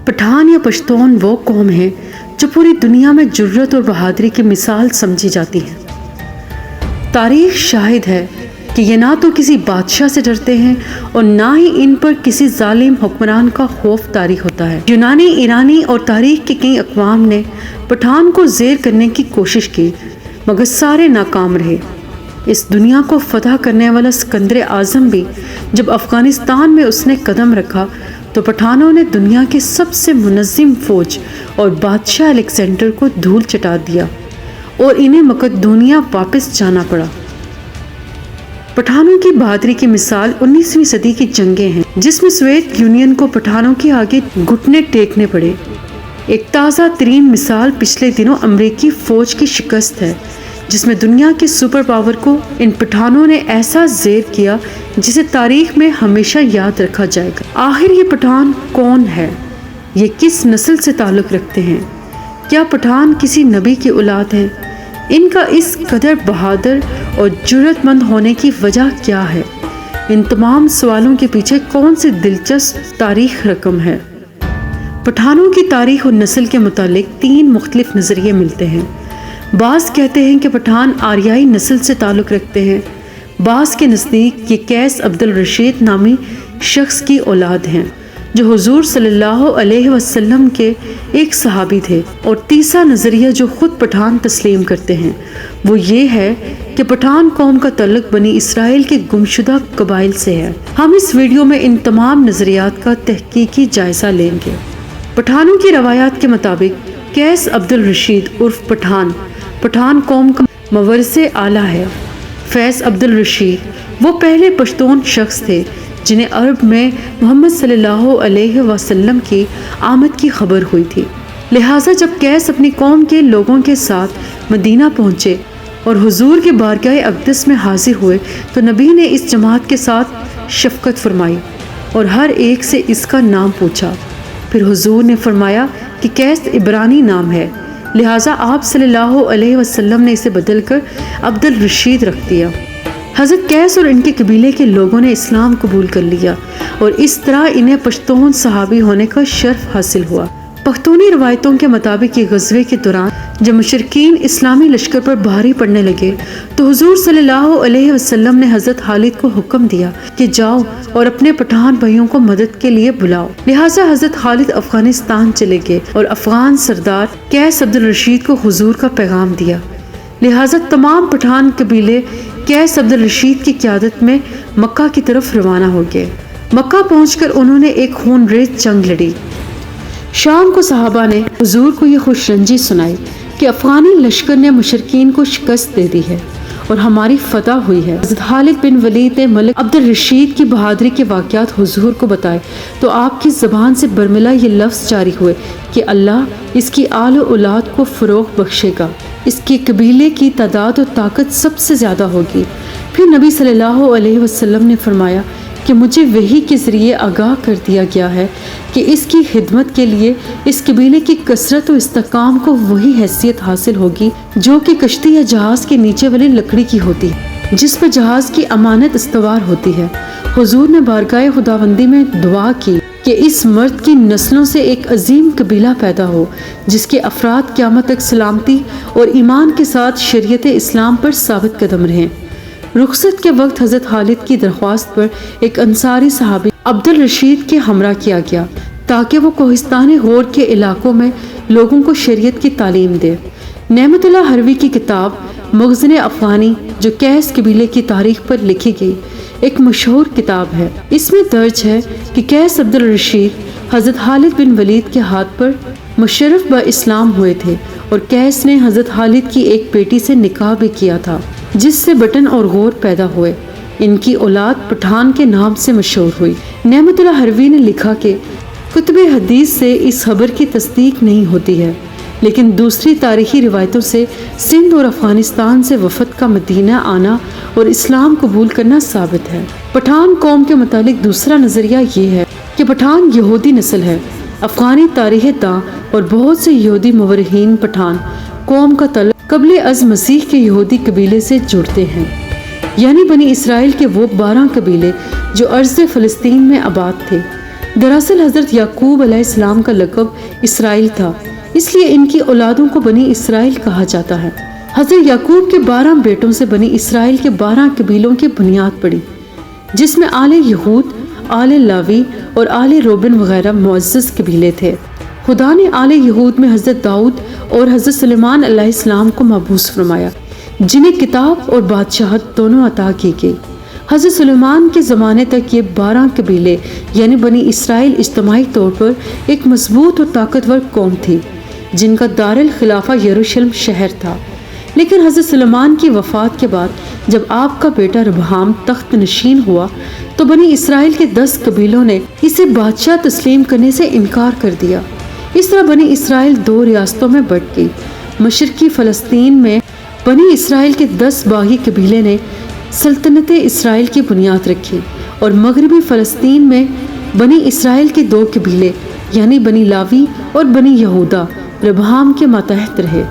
پٹھان یا پشتون وہ قوم ہے جو پوری دنیا میں جرت اور بہادری کی مثال سمجھی جاتی ہے۔ تاریخ شاہد ہے کہ یہ نہ تو کسی بادشاہ سے ڈرتے ہیں اور نہ ہی ان پر کسی ظالم حکمران کا خوف طاری ہوتا ہے۔ یونانی، ایرانی اور تاریخ کے کئی اقوام نے پٹھان کو زیر کرنے کی کوشش کی مگر سارے ناکام رہے۔ اس دنیا کو فتح کرنے والا سکندر اعظم بھی جب افغانستان میں اس نے قدم رکھا تو پٹھانوں نے دنیا کی سب سے منظم فوج اور بادشاہ الیگزینڈر کو دھول چٹا دیا اور انہیں مقدونیہ واپس جانا پڑا۔ پٹھانوں کی بہادری کی مثال 19ویں صدی کی جنگیں ہیں جس میں سوویت یونین کو پٹھانوں کے آگے گھٹنے ٹیکنے پڑے۔ ایک تازہ ترین مثال پچھلے دنوں امریکی فوج کی شکست ہے جس میں دنیا کے سپر پاور کو ان پٹھانوں نے ایسا زیر کیا جسے تاریخ میں ہمیشہ یاد رکھا جائے گا۔ آخر یہ پٹھان کون ہے؟ یہ کس نسل سے تعلق رکھتے ہیں؟ کیا پٹھان کسی نبی کی اولاد ہیں؟ ان کا اس قدر بہادر اور جرأت مند ہونے کی وجہ کیا ہے؟ ان تمام سوالوں کے پیچھے کون سی دلچسپ تاریخ رقم ہے؟ پٹھانوں کی تاریخ اور نسل کے متعلق 3 مختلف نظریے ملتے ہیں۔ بعض کہتے ہیں کہ پٹھان آریائی نسل سے تعلق رکھتے ہیں، بعض کے نزدیک یہ قیس عبد الرشید نامی شخص کی اولاد ہیں جو حضور صلی اللہ علیہ وسلم کے ایک صحابی تھے، اور تیسرا نظریہ جو خود پٹھان تسلیم کرتے ہیں وہ یہ ہے کہ پٹھان قوم کا تعلق بنی اسرائیل کے گمشدہ قبائل سے ہے۔ ہم اس ویڈیو میں ان تمام نظریات کا تحقیقی جائزہ لیں گے۔ پٹھانوں کی روایات کے مطابق قیس عبد الرشید عرف پٹھان قوم کا مورث اعلیٰ ہے۔ قیس عبد الرشید وہ پہلے پشتون شخص تھے جنہیں عرب میں محمد صلی اللہ علیہ وسلم کی آمد کی خبر ہوئی تھی، لہٰذا جب قیس اپنی قوم کے لوگوں کے ساتھ مدینہ پہنچے اور حضور کے بارگاہ اقدس میں حاضر ہوئے تو نبی نے اس جماعت کے ساتھ شفقت فرمائی اور ہر ایک سے اس کا نام پوچھا۔ پھر حضور نے فرمایا کہ قیس عبرانی نام ہے، لہٰذا آپ صلی اللہ علیہ وسلم نے اسے بدل کر عبد الرشید رکھ دیا۔ حضرت قیس اور ان کے قبیلے کے لوگوں نے اسلام قبول کر لیا اور اس طرح انہیں پشتون صحابی ہونے کا شرف حاصل ہوا۔ پختونی روایتوں کے مطابق یہ غزوے کے دوران جب مشرکین اسلامی لشکر پر بھاری پڑنے لگے تو حضور صلی اللہ علیہ وسلم نے حضرت خالد کو حکم دیا کہ جاؤ اور اپنے پٹھان بھائیوں کو مدد کے لیے بلاؤ، لہٰذا حضرت خالد افغانستان چلے گئے اور افغان سردار قیس عبد الرشید کو حضور کا پیغام دیا، لہٰذا تمام پٹھان قبیلے قیس عبد الرشید کی قیادت میں مکہ کی طرف روانہ ہو گئے۔ مکہ پہنچ کر انہوں نے ایک خون ریز جنگ لڑی۔ شام کو صحابہ نے حضور کو یہ خوش رنجی سنائی کہ افغانی لشکر نے مشرکین کو شکست دے دی ہے اور ہماری فتح ہوئی ہے۔ حضرت خالد بن ولید نے ملک عبد الرشید کی بہادری کے واقعات حضور کو بتائے تو آپ کی زبان سے برملا یہ لفظ جاری ہوئے کہ اللہ اس کی آل و اولاد کو فروغ بخشے گا، اس کے قبیلے کی تعداد و طاقت سب سے زیادہ ہوگی۔ پھر نبی صلی اللہ علیہ وسلم نے فرمایا کہ مجھے وحی کے ذریعے آگاہ کر دیا گیا ہے کہ اس کی خدمت کے لیے اس قبیلے کی کثرت و استحکام کو وہی حیثیت حاصل ہوگی جو کہ کشتی یا جہاز کے نیچے والی لکڑی کی ہوتی ہے جس پر جہاز کی امانت استوار ہوتی ہے۔ حضور نے بارگاہ خداوندی میں دعا کی کہ اس مرد کی نسلوں سے ایک عظیم قبیلہ پیدا ہو جس کے افراد قیامت تک سلامتی اور ایمان کے ساتھ شریعت اسلام پر ثابت قدم رہیں۔ رخصت کے وقت حضرت خالد کی درخواست پر ایک انصاری صحابی عبد الرشید کے ہمراہ کیا گیا تاکہ وہ کوہستان غور کے علاقوں میں لوگوں کو شریعت کی تعلیم دے۔ نعمت اللہ حروی کی کتاب مخزن افغانی جو قیس قبیلے کی تاریخ پر لکھی گئی ایک مشہور کتاب ہے، اس میں درج ہے کہ قیس عبد الرشید حضرت خالد بن ولید کے ہاتھ پر مشرف با اسلام ہوئے تھے اور قیس نے حضرت خالد کی ایک بیٹی سے نکاح بھی کیا تھا جس سے بٹن اور غور پیدا ہوئے۔ ان کی اولاد پٹھان کے نام سے مشہور ہوئی۔ نعمت اللہ حروی نے لکھا کہ کتب حدیث سے اس خبر کی تصدیق نہیں ہوتی ہے، لیکن دوسری تاریخی روایتوں سے سندھ اور افغانستان سے وفد کا مدینہ آنا اور اسلام قبول کرنا ثابت ہے۔ پٹھان قوم کے متعلق دوسرا نظریہ یہ ہے کہ پٹھان یہودی نسل ہے۔ افغانی تاریخ داں اور بہت سے یہودی مورخین پٹھان قوم کا تعلق قبل از مسیح کے یہودی قبیلے سے جڑتے ہیں، یعنی بنی اسرائیل کے وہ 12 قبیلے جو ارض فلسطین میں آباد تھے۔ دراصل حضرت یعقوب علیہ السلام کا لقب اسرائیل تھا، اس لیے ان کی اولادوں کو بنی اسرائیل کہا جاتا ہے۔ حضرت یعقوب کے 12 بیٹوں سے بنی اسرائیل کے 12 قبیلوں کی بنیاد پڑی، جس میں آل یہود، آل لاوی اور آل روبن وغیرہ معزز قبیلے تھے۔ خدا نے آل یہود میں حضرت داؤد اور حضرت سلیمان علیہ السلام کو مبعوث فرمایا، جنہیں کتاب اور بادشاہت دونوں عطا کی گئی۔ حضرت سلیمان کے زمانے تک یہ 12 قبیلے یعنی بنی اسرائیل اجتماعی طور پر ایک مضبوط اور طاقتور قوم تھی، جن کا دارالخلافہ یروشلم شہر تھا۔ لیکن حضرت سلیمان کی وفات کے بعد جب آپ کا بیٹا ربہام تخت نشین ہوا تو بنی اسرائیل کے 10 قبیلوں نے اسے بادشاہ تسلیم کرنے سے انکار کر دیا۔ اس طرح بنی اسرائیل 2 ریاستوں میں بٹ گئی۔ مشرقی فلسطین میں بنی اسرائیل کے 10 باغی قبیلے نے سلطنت اسرائیل کی بنیاد رکھی، اور مغربی فلسطین میں بنی اسرائیل کے 2 قبیلے یعنی بنی لاوی اور بنی یہودا ربہام کے ماتحت رہے،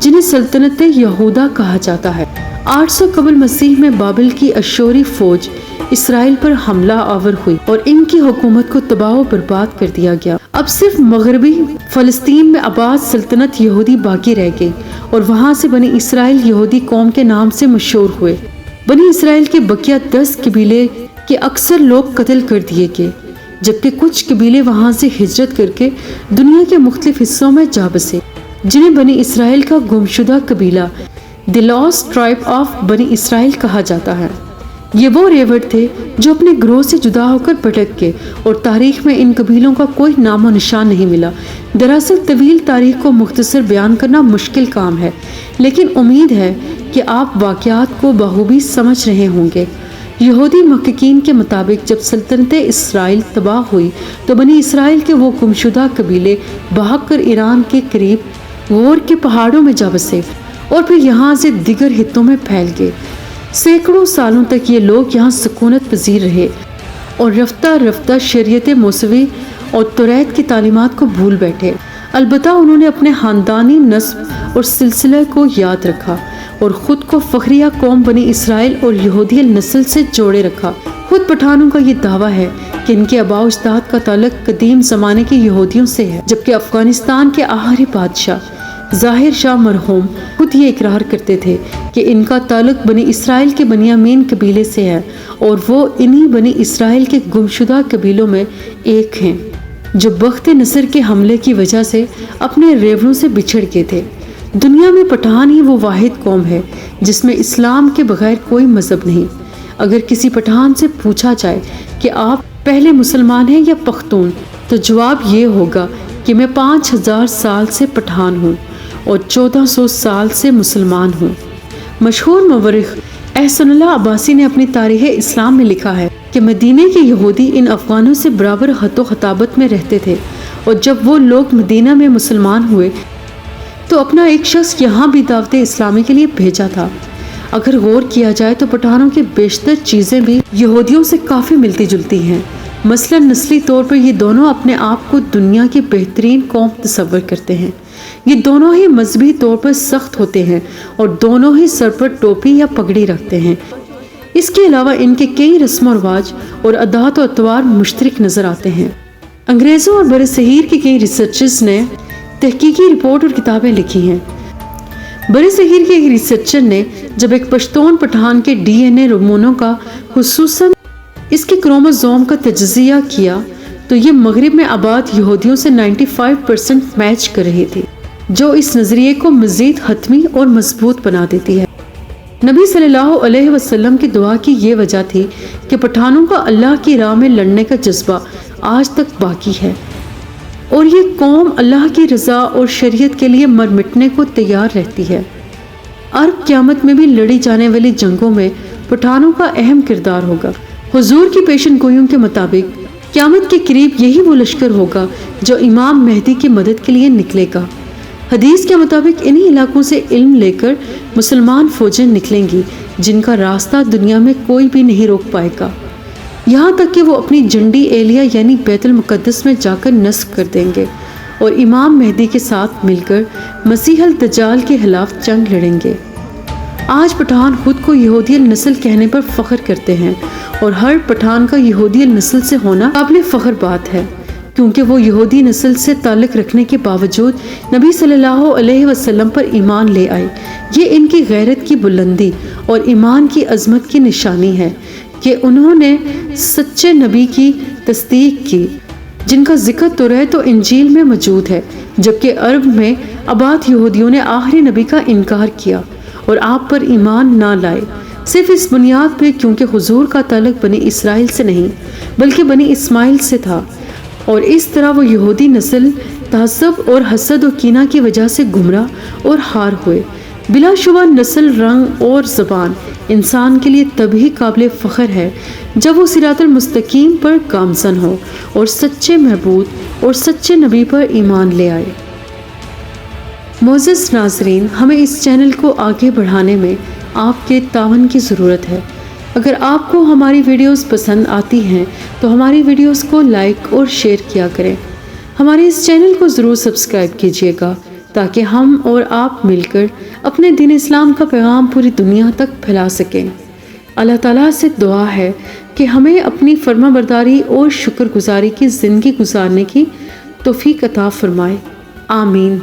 جنہیں سلطنت یہودا کہا جاتا ہے۔ 800 قبل مسیح میں بابل کی اشوری فوج اسرائیل پر حملہ آور ہوئی اور ان کی حکومت کو تباہ و برباد کر دیا گیا۔ اب صرف مغربی فلسطین میں آباد سلطنت یہودی باقی رہ گئی، اور وہاں سے بنی اسرائیل یہودی قوم کے نام سے مشہور ہوئے۔ بنی اسرائیل کے بقیہ 10 قبیلے کے اکثر لوگ قتل کر دیے گئے، جبکہ کچھ قبیلے وہاں سے ہجرت کر کے دنیا کے مختلف حصوں میں جا بسے، جنہیں بنی اسرائیل کا گمشدہ قبیلہ دی لاسٹ ٹرائب آف بنی اسرائیل کہا جاتا ہے۔ یہ وہ ریوڑ تھے جو اپنے گروہ سے جدا ہو کر بھٹک گئے، اور تاریخ میں ان قبیلوں کا کوئی نام و نشان نہیں ملا۔ دراصل طویل تاریخ کو مختصر بیان کرنا مشکل کام ہے، لیکن امید ہے کہ آپ واقعات کو بخوبی سمجھ رہے ہوں گے۔ یہودی محققین کے مطابق جب سلطنت اسرائیل تباہ ہوئی تو بنی اسرائیل کے وہ گمشدہ قبیلے بھاگ کر ایران کے قریب غور کے پہاڑوں میں جا بسے، اور پھر یہاں سے دیگر خطوں میں پھیل گئے۔ سینکڑوں سالوں تک یہ لوگ یہاں سکونت پذیر رہے، اور رفتہ رفتہ شریعت موسوی اور توریت کی تعلیمات کو بھول بیٹھے۔ البتہ انہوں نے اپنے خاندانی نسب اور سلسلے کو یاد رکھا، اور خود کو فخریہ قوم بنی اسرائیل اور یہودی نسل سے جوڑے رکھا۔ خود پٹھانوں کا یہ دعویٰ ہے کہ ان کے آباء و اجداد کا تعلق قدیم زمانے کے یہودیوں سے ہے، جبکہ افغانستان کے آخری بادشاہ ظاہر شاہ مرحوم خود یہ اقرار کرتے تھے کہ ان کا تعلق بنی اسرائیل کے بنیامین قبیلے سے ہے، اور وہ انہی بنی اسرائیل کے گمشدہ قبیلوں میں ایک ہیں جو بخت نصر کے حملے کی وجہ سے اپنے ریوڑوں سے بچھڑ گئے تھے۔ دنیا میں پٹھان ہی وہ واحد قوم ہے جس میں اسلام کے بغیر کوئی مذہب نہیں۔ اگر کسی پٹھان سے پوچھا جائے کہ آپ پہلے مسلمان ہیں یا پختون، تو جواب یہ ہوگا کہ میں 5000 سال سے پٹھان ہوں اور 1400 سال سے مسلمان ہوں۔ مشہور مورخ احسن اللہ عباسی نے اپنی تاریخ اسلام میں لکھا ہے کہ مدینے کے یہودی ان افغانوں سے برابر خط و خطابت میں رہتے تھے، اور جب وہ لوگ مدینہ میں مسلمان ہوئے تو اپنا ایک شخص یہاں بھی دعوت اسلامی کے لیے بھیجا تھا۔ اگر غور کیا جائے تو پٹھانوں کی بیشتر چیزیں بھی یہودیوں سے کافی ملتی جلتی ہیں۔ مثلا نسلی طور پر یہ دونوں اپنے آپ کو دنیا کی بہترین قوم تصور کرتے ہیں۔ یہ دونوں ہی مذہبی طور پر سخت ہوتے ہیں، اور دونوں ہی سر پر ٹوپی یا پگڑی رکھتے ہیں۔ اس کے علاوہ ان کے کئی رسم و رواج اور عادات و اطوار مشترک نظر آتے ہیں۔ انگریزوں اور برصغیر کے کئی ریسرچرز نے تحقیقی رپورٹ اور کتابیں لکھی ہیں۔ برصغیر کے ایک ریسرچر نے جب ایک پشتون پٹھان کے ڈی این اے نمونوں کا خصوصاً اس کے کروموزوم کا تجزیہ کیا تو یہ مغرب میں آباد یہودیوں سے 95% میچ کر رہی تھی، جو اس نظریے کو مزید حتمی اور مضبوط بنا دیتی ہے۔ نبی صلی اللہ علیہ وسلم کی دعا کی یہ وجہ تھی کہ پٹھانوں کا اللہ کی راہ میں لڑنے کا جذبہ آج تک باقی ہے، اور یہ قوم اللہ کی رضا اور شریعت کے لیے مر مٹنے کو تیار رہتی ہے۔ عرب قیامت میں بھی لڑی جانے والی جنگوں میں پٹھانوں کا اہم کردار ہوگا۔ حضور کی پیشن گوئیوں کے مطابق قیامت کے قریب یہی وہ لشکر ہوگا جو امام مہدی کی مدد کے لیے نکلے گا۔ حدیث کے مطابق انہی علاقوں سے علم لے کر مسلمان فوجیں نکلیں گی جن کا راستہ دنیا میں کوئی بھی نہیں روک پائے گا، یہاں تک کہ وہ اپنی جنڈی ایلیا یعنی بیت المقدس میں جا کر نصب کر دیں گے اور امام مہدی کے ساتھ مل کر مسیح الدجال کے خلاف جنگ لڑیں گے۔ آج پٹھان خود کو یہودی النسل کہنے پر فخر کرتے ہیں اور ہر پٹھان کا یہودی النسل سے ہونا قابل فخر بات ہے، کیونکہ وہ یہودی نسل سے تعلق رکھنے کے باوجود نبی صلی اللہ علیہ وسلم پر ایمان لے آئے۔ یہ ان کی غیرت کی بلندی اور ایمان کی عظمت کی نشانی ہے کہ انہوں نے سچے نبی کی تصدیق کی، جن کا ذکر توریت و انجیل میں موجود ہے، جبکہ عرب میں آباد یہودیوں نے آخری نبی کا انکار کیا اور آپ پر ایمان نہ لائے، صرف اس بنیاد پہ کیونکہ حضور کا تعلق بنی اسرائیل سے نہیں بلکہ بنی اسماعیل سے تھا، اور اس طرح وہ یہودی نسل تعصب اور حسد و کینہ کی وجہ سے گمراہ اور ہار ہوئے۔ بلا شبہ نسل، رنگ اور زبان انسان کے لیے تبھی قابل فخر ہے جب وہ صراط المستقیم پر گامزن ہو اور سچے معبود اور سچے نبی پر ایمان لے آئے۔ معزز ناظرین، ہمیں اس چینل کو آگے بڑھانے میں آپ کے تعاون کی ضرورت ہے۔ اگر آپ کو ہماری ویڈیوز پسند آتی ہیں تو ہماری ویڈیوز کو لائک اور شیئر کیا کریں۔ ہمارے اس چینل کو ضرور سبسکرائب کیجیے گا تاکہ ہم اور آپ مل کر اپنے دین اسلام کا پیغام پوری دنیا تک پھیلا سکیں۔ اللہ تعالیٰ سے دعا ہے کہ ہمیں اپنی فرما برداری اور شکر گزاری کی زندگی گزارنے کی توفیق عطا فرمائے۔ آمین۔